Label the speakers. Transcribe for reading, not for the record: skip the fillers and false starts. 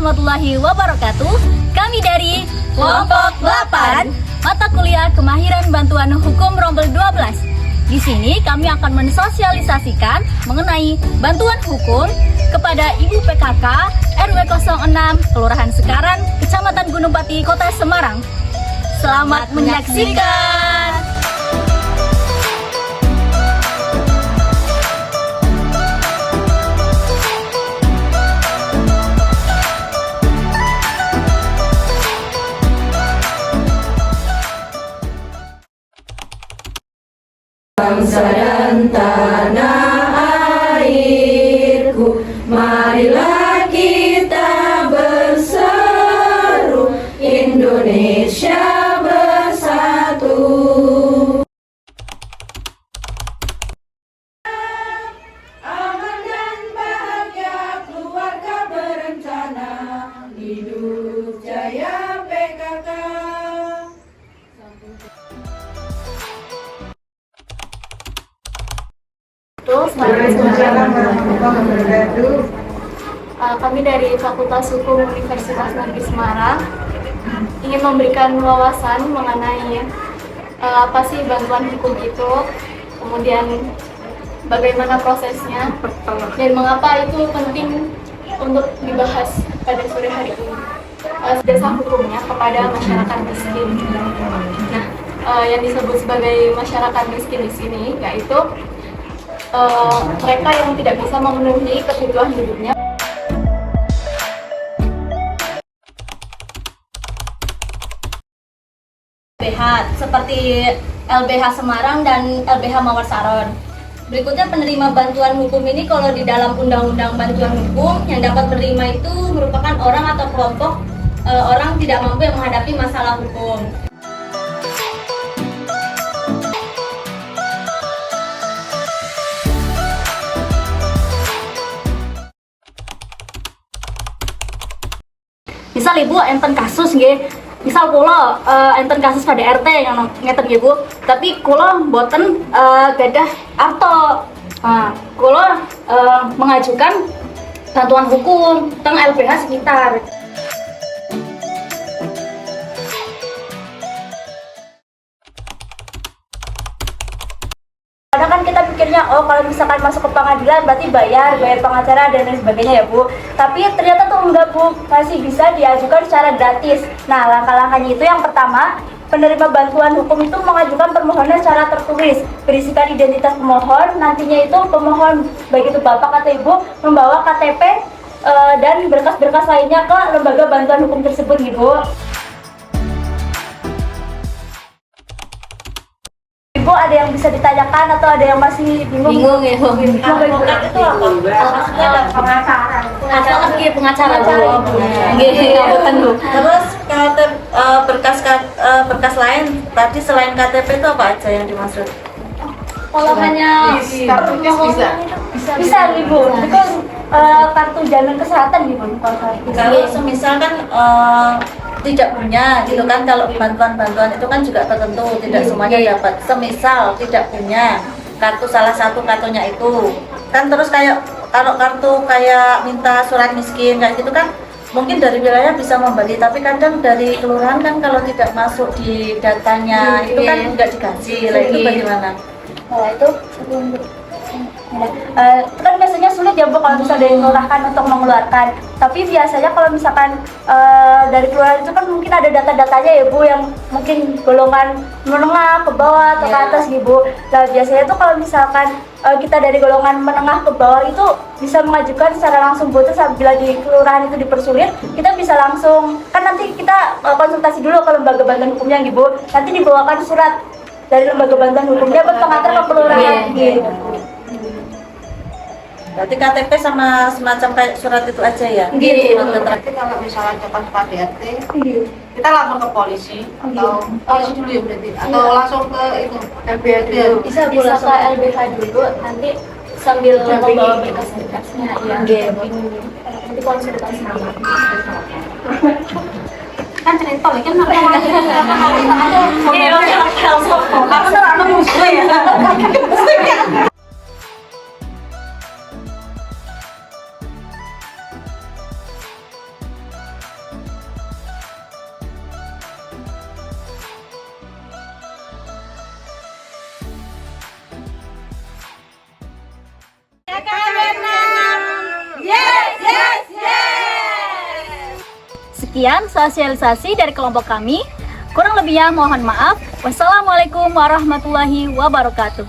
Speaker 1: warahmatullahi wabarakatuh. Kami dari Kelompok 8 Mata Kuliah Kemahiran Bantuan Hukum Rombel 12. Di sini kami akan mensosialisasikan mengenai bantuan hukum kepada Ibu PKK RW 06 Kelurahan Sekaran, Kecamatan Gunung Pati, Kota Semarang. Selamat menyaksikan.
Speaker 2: Bangsa dan tanah airku, marilah kita berseru, Indonesia bersatu. Aman dan bahagia keluarga berencana, hidup jaya PKK.
Speaker 3: Kami dari Fakultas Hukum Universitas Negeri Semarang ingin memberikan wawasan mengenai apa sih bantuan hukum itu, kemudian bagaimana prosesnya, dan mengapa itu penting untuk dibahas pada sore hari ini. Dasar hukumnya kepada masyarakat miskin. Nah, yang disebut sebagai masyarakat miskin di sini yaitu mereka yang tidak bisa memenuhi kebutuhan hidupnya.
Speaker 1: LBH seperti LBH Semarang dan LBH Mawar Saron. Berikutnya penerima bantuan hukum ini kalau di dalam Undang-Undang Bantuan Hukum yang dapat menerima itu merupakan orang atau kelompok orang tidak mampu yang menghadapi masalah hukum. Misal ibu enten kasus nggih, misal kula enten kasus KDRT yang ngeten nggih Bu, tapi kula mboten gadah arto. Nah, kula mengajukan bantuan hukum teng LBH sekitar. Kadang kan kita pikirnya, oh kalau misalkan masuk ke pengadilan berarti bayar pengacara dan lain sebagainya ya Bu. Tapi ternyata tuh enggak Bu, masih bisa diajukan secara gratis. Nah, langkah-langkahnya itu yang pertama, penerima bantuan hukum itu mengajukan permohonan secara tertulis, berisikan identitas pemohon. Nantinya itu pemohon, baik itu bapak atau ibu, membawa KTP dan berkas-berkas lainnya ke lembaga bantuan hukum tersebut Bu. Ibu ada yang bisa ditanyakan atau ada yang masih bingung? Bingung ya Bu.
Speaker 2: Advokat itu apa? Maksudnya ada pengacara.
Speaker 1: Pengacara Bu. Nggih, ngapunten Bu.
Speaker 2: Terus berkas lain tadi selain KTP itu apa aja yang dimaksud?
Speaker 1: Kalau hanya
Speaker 3: Kartunya
Speaker 1: bisa Ibu. Itu kan kartu jaminan kesehatan Ibu.
Speaker 2: Kalau semisal kan tidak punya gitu kan, kalau bantuan-bantuan itu kan juga tertentu, tidak semuanya dapat. Semisal tidak punya kartu, salah satu kartunya itu kan, terus kayak kalau kartu kayak minta surat miskin kayak gitu kan, mungkin dari wilayah bisa membagi, tapi kadang dari kelurahan kan kalau tidak masuk di datanya itu kan nggak dikasih. Lah itu bagaimana?
Speaker 1: Nah itu kan biasanya sulit ya Bu kalau bisa dari kelurahan untuk mengeluarkan. Tapi biasanya kalau misalkan dari kelurahan itu kan mungkin ada data-datanya ya Bu, yang mungkin golongan menengah ke bawah atau ke atas gitu Bu. Nah biasanya tuh kalau misalkan kita dari golongan menengah ke bawah itu bisa mengajukan secara langsung Bu. Terus bila di kelurahan itu dipersulit, kita bisa langsung, kan nanti kita konsultasi dulu ke lembaga bantuan hukumnya gitu Bu. Nanti dibawakan surat dari lembaga bantuan hukumnya buat pengantar ke kelurahan gitu.
Speaker 2: Berarti KTP sama semacam kayak surat itu aja ya?
Speaker 1: Gitu.
Speaker 4: Berarti kalau misalnya cepat KDRT, kita lapor ke polisi atau polisi dulu ya berarti, atau langsung ke itu LBH dulu.
Speaker 1: Bisa Bu, langsung ke LBH dulu, nanti sambil membawa berkas-berkasnya ya. Nanti konsultasi.
Speaker 4: Kan cerita lagi kan apa lagi?
Speaker 5: Sekian sosialisasi dari kelompok kami. Kurang lebihnya mohon maaf. Wassalamualaikum warahmatullahi wabarakatuh.